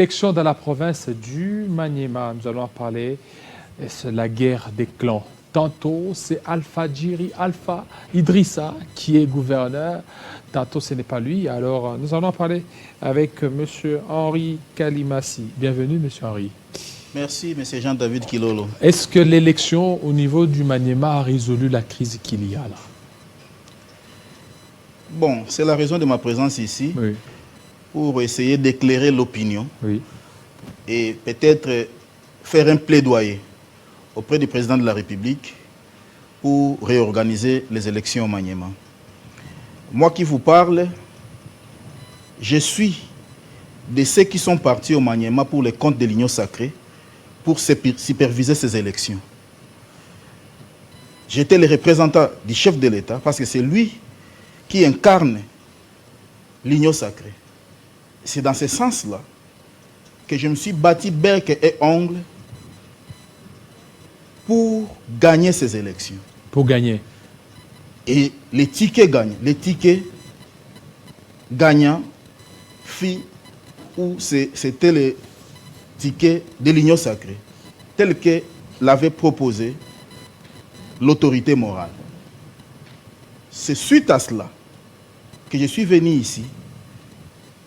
réflexion dans la province du Maniema. Nous allons en parler. C'est la guerre des clans. Tantôt, c'est Alpha Idrissa qui est gouverneur. Tantôt, ce n'est pas lui. Alors, nous allons en parler avec M. Henri Kalimassi. Bienvenue, M. Henri. Merci, M. Jean-David Kilolo. Est-ce que l'élection au niveau du Maniema a résolu la crise qu'il y a là? Bon, c'est la raison de ma présence ici, oui, pour essayer d'éclairer l'opinion, oui, et peut-être faire un plaidoyer auprès du président de la République pour réorganiser les élections au Maniema. Moi qui vous parle, je suis de ceux qui sont partis au Maniema pour les comptes de l'Union sacrée pour superviser ces élections. J'étais le représentant du chef de l'État parce que c'est lui qui incarne l'Union sacrée. C'est dans ce sens-là que je me suis battu bec et ongle pour gagner ces élections. Pour gagner. Et les tickets gagnants, c'était les tickets de l'Union sacrée, tel que l'avait proposé l'autorité morale. C'est suite à cela que je suis venu ici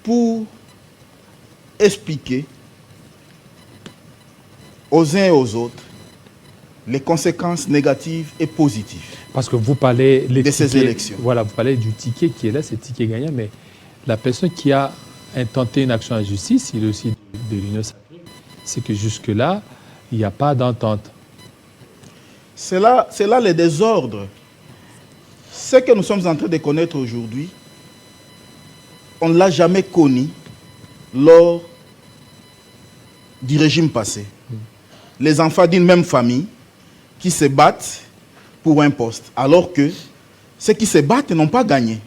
pour expliquer aux uns et aux autres les conséquences négatives et positives. Parce que vous parlez de ces élections. Voilà, vous parlez du ticket qui est là, c'est le ticket gagnant, mais la personne qui a intenté une action en justice, il est aussi de l'Union sacrée, c'est que jusque-là, il n'y a pas d'entente. C'est là le désordre. Ce que nous sommes en train de connaître aujourd'hui, on ne l'a jamais connu lors du régime passé. Les enfants d'une même famille qui se battent pour un poste, alors que ceux qui se battent n'ont pas gagné.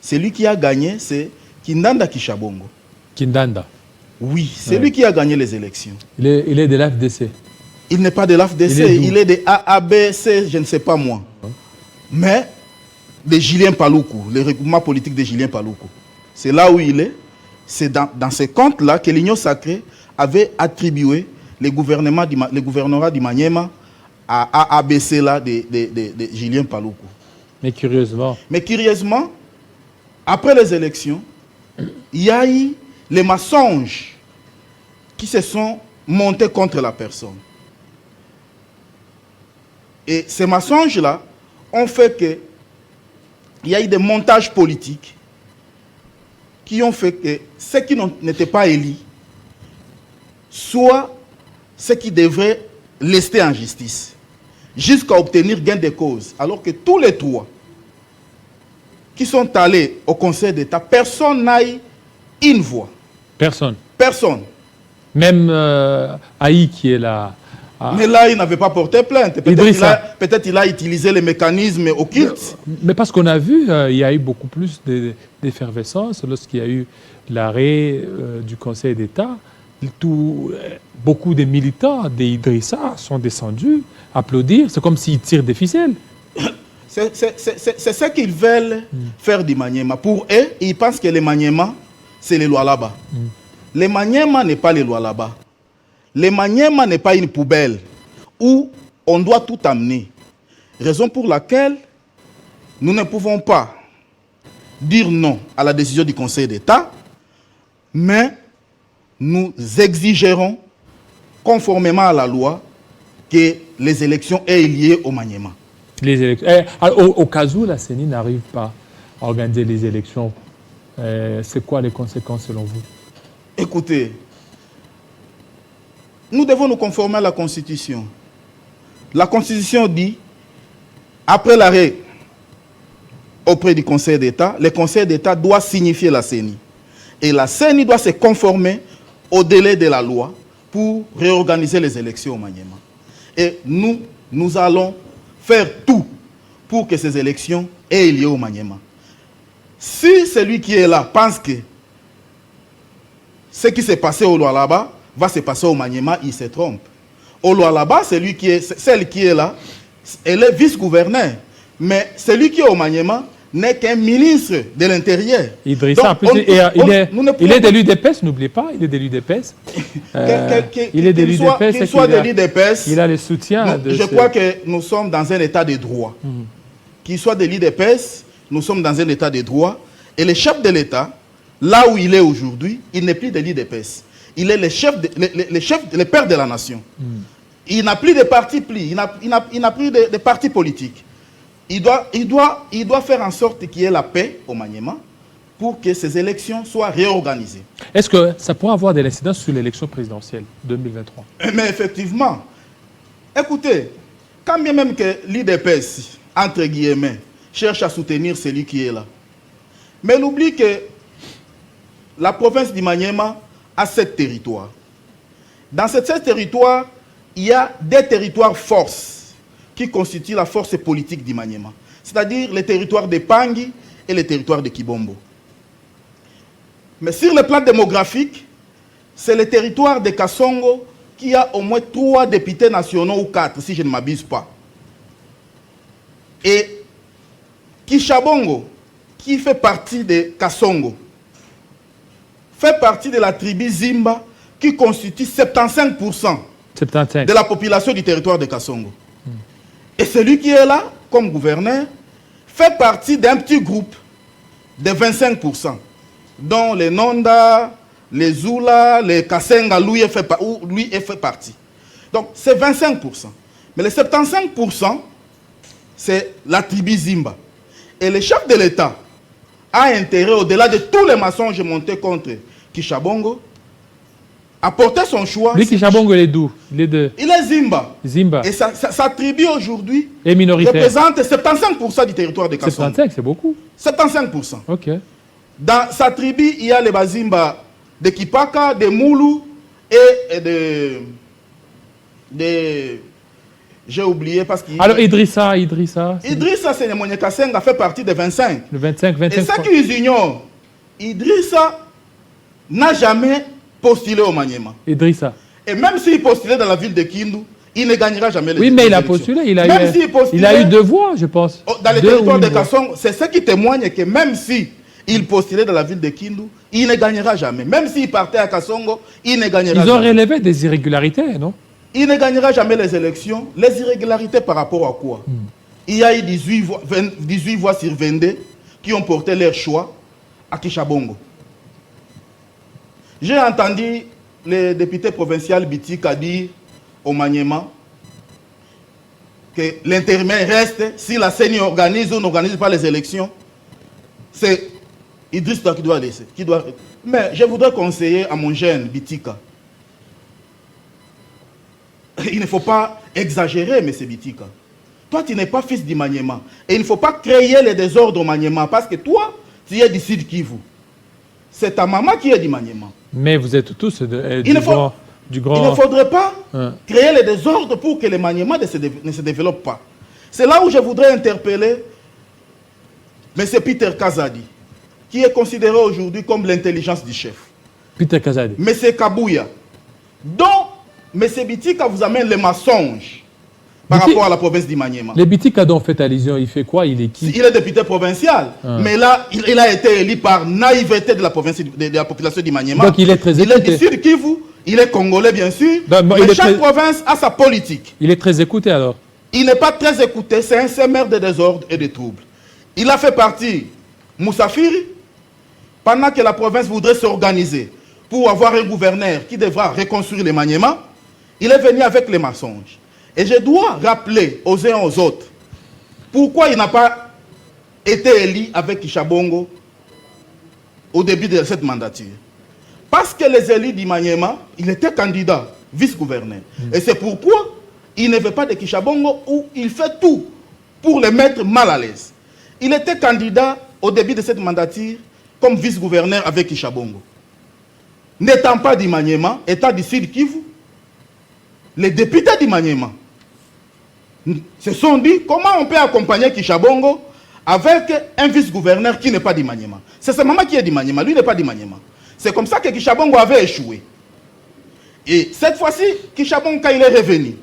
Celui qui a gagné, c'est Kindanda Kishabongo. Kindanda? Oui, c'est lui qui a gagné les élections. Il est de l'AFDC? Il n'est pas de l'AFDC, il est de AABC, je ne sais pas moi. Mais de Julien Paloukou, le regroupement politique de Julien Paloukou. C'est là où il est. C'est dans ce compte-là que l'Union sacrée avait attribué le gouvernorat du Maniema à ABC là de Julien Paloukou. Mais curieusement, après les élections, il y a eu les mensonges qui se sont montés contre la personne. Et ces mensonges-là ont fait qu'il y a eu des montages politiques qui ont fait que ceux qui n'étaient pas élus soient ceux qui devraient rester en justice jusqu'à obtenir gain de cause. Alors que tous les trois qui sont allés au Conseil d'État, personne n'a eu une voix. Personne. Personne. Même Haï qui est là. Mais là, il n'avait pas porté plainte. Peut-être qu'il a utilisé les mécanismes occultes. Mais parce qu'on a vu, il y a eu beaucoup plus d'effervescence lorsqu'il y a eu l'arrêt du Conseil d'État. Beaucoup de militants d'Idrissa sont descendus applaudir. C'est comme s'ils tirent des ficelles. C'est ce qu'ils veulent faire du Maniema. Pour eux, ils pensent que le Maniema, c'est les lois là-bas. Le Maniema n'est pas les lois là-bas. Le Maniema n'est pas une poubelle où on doit tout amener. Raison pour laquelle nous ne pouvons pas dire non à la décision du Conseil d'État, mais nous exigerons, conformément à la loi, que les élections aient lieu au Maniema. Les élections. Au cas où la CENI n'arrive pas à organiser les élections, c'est quoi les conséquences selon vous? Écoutez, nous devons nous conformer à la Constitution. La Constitution dit, après l'arrêt auprès du Conseil d'État, le Conseil d'État doit signifier la CENI. Et la CENI doit se conformer au délai de la loi pour réorganiser les élections au Maniema. Et nous allons faire tout pour que ces élections aient lieu au Maniema. Si celui qui est là pense que ce qui s'est passé au Lualaba va se passer au Maniema, il se trompe. Au Lualaba, celle qui est là, elle est vice-gouverneur. Mais celui qui est au Maniema n'est qu'un ministre de l'Intérieur. Idrissa, il est de l'UDPS, n'oubliez pas, il est de l'UDPS. Il est de l'UDPS. Qu'il soit de l'UDPS, il a le soutien de... Je crois que nous sommes dans un état de droit. Qu'il soit de l'UDPS, nous sommes dans un état de droit. Et le chef de l'État, là où il est aujourd'hui, il n'est plus de l'UDPS. Il est le père de la nation. Il n'a plus de parti pris, il n'a plus de parti politique. Il doit faire en sorte qu'il y ait la paix au Maniema pour que ces élections soient réorganisées. Est-ce que ça pourra avoir des incidences sur l'élection présidentielle 2023? Mais effectivement, écoutez, quand bien même que l'UDPS, entre guillemets, cherche à soutenir celui qui est là, mais il oublie que la province du Maniema a 7 territoires. Dans ces 7 territoires, il y a des territoires forces qui constituent la force politique du Maniema, c'est-à-dire les territoires de Pangui et les territoires de Kibombo. Mais sur le plan démographique, c'est le territoire de Kasongo qui a au moins 3 députés nationaux ou 4, si je ne m'abuse pas. Et Kishabongo, qui fait partie de Kasongo, fait partie de la tribu Zimba, qui constitue 75% de la population du territoire de Kasongo. Et celui qui est là, comme gouverneur, fait partie d'un petit groupe de 25%, dont les Nonda, les Zula, les Kasenga, lui fait partie. Donc c'est 25%. Mais les 75%, c'est la tribu Zimba. Et le chef de l'État a intérêt, au-delà de tous les mensonges montés contre Kishabongo, à porter son choix. Lui, Kishabongo, il est d'où? Il est Zimba. Zimba. Et sa tribu aujourd'hui représente 75% du territoire de Kasongo. 75, c'est beaucoup. 75%. Ok. Dans sa tribu, il y a les Bazimba de Kipaka, de Moulou et de j'ai oublié parce qu'il... Alors Idrissa, c'est Nemone Kasenga, fait partie des 25. Le 25. Et ça qu'ils ignorent, Idrissa n'a jamais postulé au Maniema. Idrissa. Et même s'il postulait dans la ville de Kindu, il ne gagnera jamais les élections. Oui, mais il a postulé, il a eu 2 voix, je pense. Dans les territoires de Kasongo, c'est ce qui témoigne que même si il postulait dans la ville de Kindu, il ne gagnera jamais. Même s'il partait à Kasongo, il ne gagnera jamais. Ils ont relevé des irrégularités, non? Il ne gagnera jamais les élections. Les irrégularités par rapport à quoi? Il y a eu 18 voix sur 22 qui ont porté leur choix à Kishabongo. J'ai entendu le député provincial Bitika dire au Maniema que l'intérimaire reste, si la CENI organise ou n'organise pas les élections, c'est Idrissa qui doit laisser. Mais je voudrais conseiller à mon jeune Bitika. Il ne faut pas exagérer, M. Bitika. Toi, tu n'es pas fils du Maniema. Et il ne faut pas créer les désordres au Maniema parce que toi, tu es du Sud Kivu. C'est ta maman qui est du Maniema. Mais vous êtes tous du grand... Il ne faudrait pas créer les désordres pour que le Maniema ne se développe pas. C'est là où je voudrais interpeller M. Peter Kazadi, qui est considéré aujourd'hui comme l'intelligence du chef. Peter Kazadi. M. Kabouya, dont M. Bitika vous amène les mensonges par rapport à la province du Maniema. Le Bitika dont fait allusion, il fait quoi? Il est qui? Il est député provincial. Mais là, il a été élu par naïveté de la population du Maniema. Donc il est très écouté. Il est du Sud Kivu, il est congolais bien sûr. Mais chaque province a sa politique. Il est très écouté alors? Il n'est pas très écouté, c'est un sémeur de désordre et de troubles. Il a fait partie Moussafiri pendant que la province voudrait s'organiser pour avoir un gouverneur qui devra reconstruire les Maniema. Il est venu avec les mensonges. Et je dois rappeler aux uns et aux autres pourquoi il n'a pas été élu avec Kishabongo au début de cette mandature. Parce que les élus du Maniema, il était candidat, vice-gouverneur. Et c'est pourquoi il ne veut pas de Kishabongo où il fait tout pour les mettre mal à l'aise. Il était candidat au début de cette mandature comme vice-gouverneur avec Kishabongo. N'étant pas du Maniema, étant du Sud Kivu, les députés du Maniema se sont dit comment on peut accompagner Kishabongo avec un vice-gouverneur qui n'est pas du Maniema. C'est sa maman qui est du Maniema, lui n'est pas du Maniema. C'est comme ça que Kishabongo avait échoué. Et cette fois-ci, Kishabongo, quand il est revenu,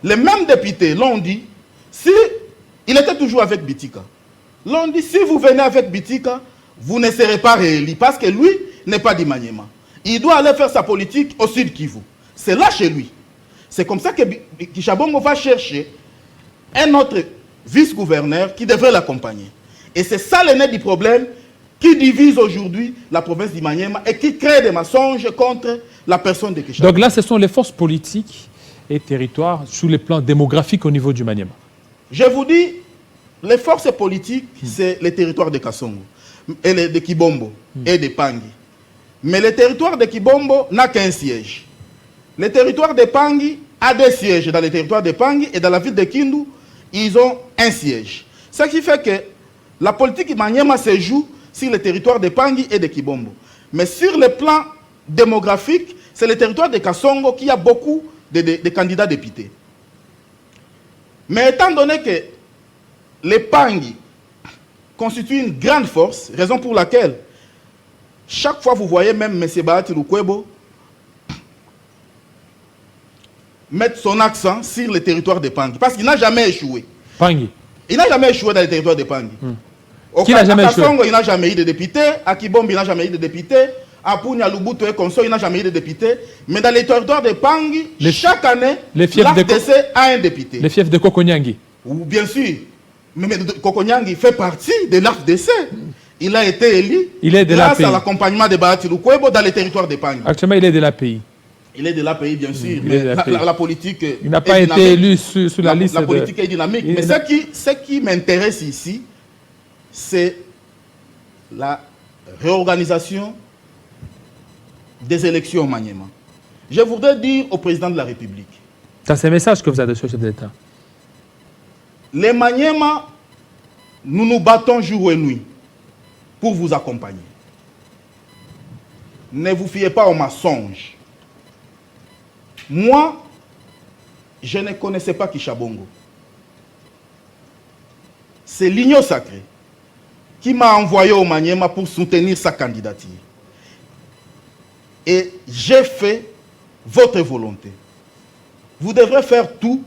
les mêmes députés l'ont dit, si il était toujours avec Bitika, L'on dit, si vous venez avec Bitika, vous ne serez pas réélu, parce que lui n'est pas du Maniema. Il doit aller faire sa politique au Sud Kivu. C'est là chez lui. C'est comme ça que Kishabongo va chercher un autre vice-gouverneur qui devrait l'accompagner. Et c'est ça le nez du problème qui divise aujourd'hui la province du Maniema et qui crée des mensonges contre la personne de Kishabongo. Donc là, ce sont les forces politiques et territoires sur le plan démographique au niveau du Maniema. Je vous dis, les forces politiques, c'est les territoires de Kasongo, et de Kibombo et de Pangi. Mais le territoire de Kibombo n'a qu'un siège. Le territoire de Pangi a 2 sièges dans le territoire de Pangi et dans la ville de Kindu, ils ont un siège. Ce qui fait que la politique Maniema se joue sur le territoire de Pangi et de Kibombo. Mais sur le plan démographique, c'est le territoire de Kasongo qui a beaucoup de candidats députés. Mais étant donné que les Pangi constituent une grande force, raison pour laquelle chaque fois vous voyez même M. Bahati Lukwebo mettre son accent sur le territoire de Pangi, parce qu'il n'a jamais échoué. Pangi. Il n'a jamais échoué dans le territoire de Pangi. Au Kasongo, il n'a jamais eu de député. À Kibombo, il n'a jamais eu de député. À Punya, Lubuto et Konso, il n'a jamais eu de député. Mais dans les territoires de Pangi, chaque année, l'AFDC a un député. Les fiefs de Kokonyangi. Bien sûr. Mais Kokonyangi fait partie de l'AFDC. Il a été élu grâce à l'accompagnement de Bahati Lukwebo dans les territoires de Pangi. Actuellement, il est de l'API. Il est de l'API, bien sûr. Mais la politique. Il n'a pas été élu sur la liste. La politique est dynamique. Mais ce qui m'intéresse ici, c'est la réorganisation des élections au Maniema. Je voudrais dire au président de la République. C'est un message que vous avez reçu au chef de l'État. Les Maniema, nous nous battons jour et nuit pour vous accompagner. Ne vous fiez pas aux mensonges. Moi, je ne connaissais pas Kishabongo. C'est l'Union sacrée qui m'a envoyé au Maniema pour soutenir sa candidature. Et j'ai fait votre volonté. Vous devrez faire tout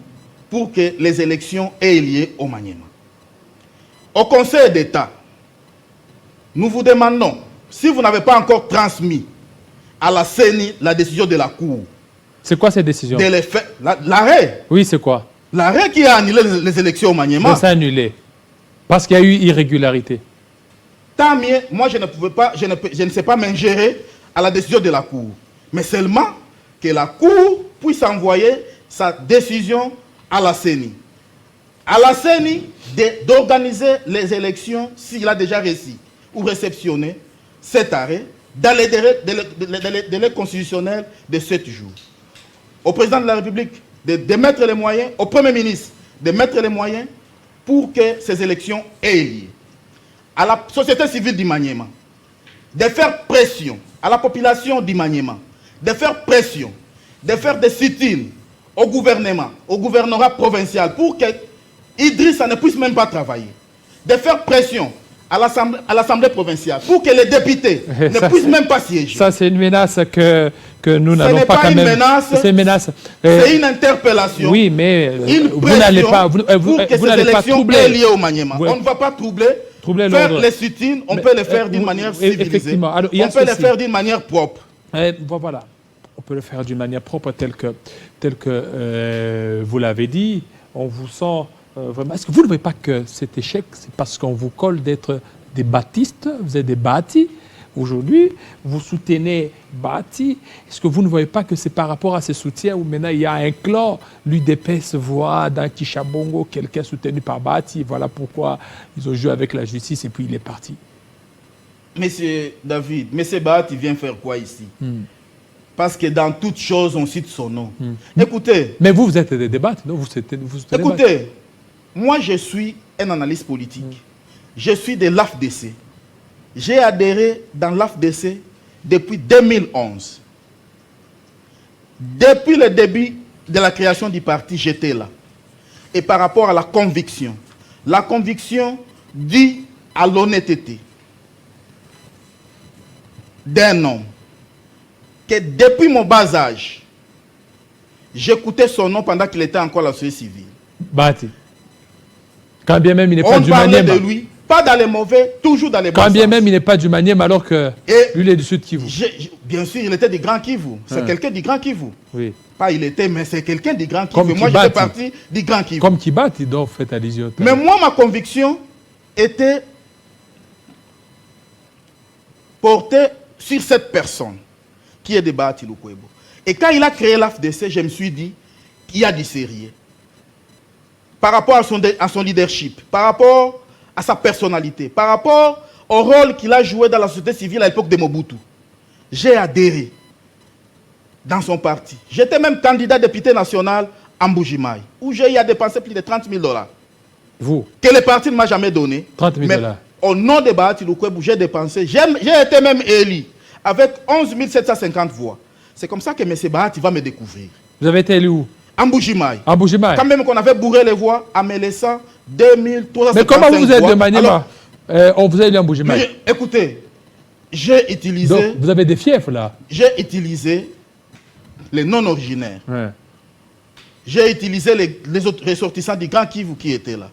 pour que les élections aient lieu au Maniema. Au Conseil d'État, nous vous demandons, si vous n'avez pas encore transmis à la CENI la décision de la Cour. C'est quoi cette décision? L'arrêt. Oui, c'est quoi? L'arrêt qui a annulé les élections au Maniema. C'est annulé. Parce qu'il y a eu irrégularité. Tant mieux, moi je ne pouvais pas, je ne sais pas m'ingérer à la décision de la Cour. Mais seulement que la Cour puisse envoyer sa décision à la CENI. À la CENI d'organiser les élections s'il a déjà reçu ou réceptionné cet arrêt dans les délais constitutionnels de 7 jours. Au président de la République de mettre les moyens, au Premier ministre de mettre les moyens pour que ces élections aient lieu. À la société civile du Maniema, de faire pression à la population du Maniema, de faire pression, de faire des sit-ins au gouvernorat provincial pour que Idrissa ne puisse même pas travailler, de faire pression à l'Assemblée provinciale pour que les députés ne puissent même pas siéger. Ça, c'est une menace que nous n'allons pas quand même... C'est une menace, c'est une interpellation. Oui, mais vous n'allez pas... Pour que ces élections aient lieu au Maniema. On ne va pas troubler faire les sit-ins, on peut les faire d'une manière civilisée. On peut les faire d'une manière propre. Voilà. On peut le faire d'une manière propre tel que vous l'avez dit. On vous sent vraiment... Est-ce que vous ne voyez pas que cet échec, c'est parce qu'on vous colle d'être des baptistes, vous êtes des bâtis? Aujourd'hui, vous soutenez Bahati. Est-ce que vous ne voyez pas que c'est par rapport à ce soutien où maintenant il y a un clan, l'UDPS voit dans Kishabongo quelqu'un soutenu par Bahati? Voilà pourquoi ils ont joué avec la justice et puis il est parti. Monsieur David, monsieur Bahati vient faire quoi ici? Parce que dans toute chose, on cite son nom. Écoutez... Mais vous êtes des débats, non? Vous écoutez, moi je suis un analyste politique. Je suis de l'AFDC. J'ai adhéré dans l'AFDC depuis 2011. Depuis le début de la création du parti, j'étais là. Et par rapport à la conviction dit à l'honnêteté d'un homme que depuis mon bas âge, j'écoutais son nom pendant qu'il était encore à la société civile. Bahati. Quand bien même il n'est pas du Maniema. On parlait de lui Pas dans les mauvais, toujours dans les bons Quand bien sens. même il n'est pas du Maniema alors que lui il est du Sud Kivu. Bien sûr, il était du Grand Kivu. C'est quelqu'un du Grand Kivu. Oui. Pas il était, mais c'est quelqu'un du Grand Kivu. Comme Moi, Kibati. j'étais parti du Grand Kivu. Comme Kibati, donc faites allusion. Mais moi, ma conviction était portée sur cette personne qui est de Bahati Lukwebo. Et quand il a créé l'AFDC, je me suis dit qu'il y a du sérieux. Par rapport à son leadership, par rapport à sa personnalité, par rapport au rôle qu'il a joué dans la société civile à l'époque de Mobutu. J'ai adhéré dans son parti. J'étais même candidat député national à Mbujimaï, où j'ai dépensé plus de 30 000 $. Vous, Que le parti ne m'a jamais donné. 30 000 Mais $. au nom de Bahati Lukwebo, j'ai dépensé. J'ai été même élu avec 11 750 voix. C'est comme ça que M. Bahati va me découvrir. vous avez été élu où? À Mbujimaï. À Bujimaï. Quand même qu'on avait bourré les voix en me laissant 2355 Mais comment vous êtes voix. de Maniema? On vous a élu à Bujimaï. Écoutez, j'ai utilisé... Donc vous avez des fiefs là. J'ai utilisé les non-originaires. Ouais. J'ai utilisé les autres ressortissants du Grand Kivu qui étaient là.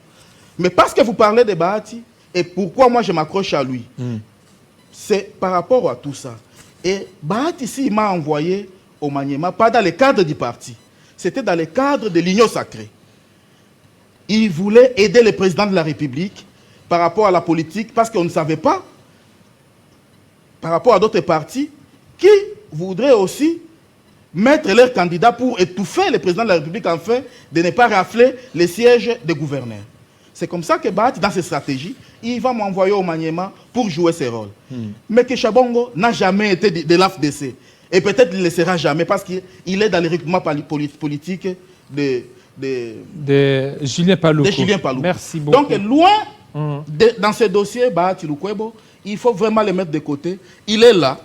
Mais parce que vous parlez de Bahati, et pourquoi moi je m'accroche à lui, c'est par rapport à tout ça. Et Bahati, ici, il m'a envoyé au Maniema, pas dans le cadre du parti. C'était dans le cadre de l'Union sacrée. Il voulait aider le président de la République par rapport à la politique, parce qu'on ne savait pas, par rapport à d'autres partis, qui voudraient aussi mettre leurs candidats pour étouffer le président de la République afin de ne pas rafler les sièges des gouverneurs. C'est comme ça que Bahati, dans ses stratégies, il va m'envoyer au Maniema pour jouer ses rôles. Mais que Chabongo n'a jamais été de l'AFDC. Et peut-être qu'il ne le sera jamais parce qu'il est dans les recrutements politiques de Julien Paluku. Merci beaucoup. Donc, loin dans ce dossier, Bahati Lukwebo, il faut vraiment le mettre de côté. Il est là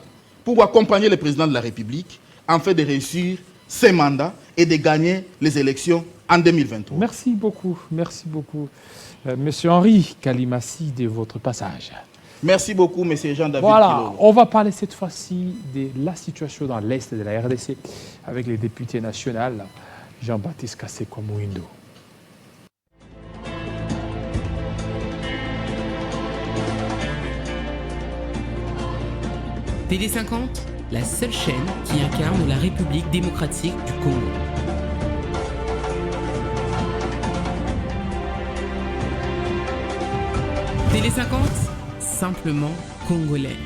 pour accompagner le président de la République en fait de réussir ses mandats et de gagner les élections en 2023. Merci beaucoup. Merci beaucoup. Monsieur Henri Kalimassi, de votre passage. Merci beaucoup, Monsieur Jean-David Voilà, Kilolo. on va parler cette fois-ci de la situation dans l'Est de la RDC avec les députés nationaux Jean-Baptiste Kaseko Mouindo. Télé 50, la seule chaîne qui incarne la République démocratique du Congo. Télé 50, simplement congolais.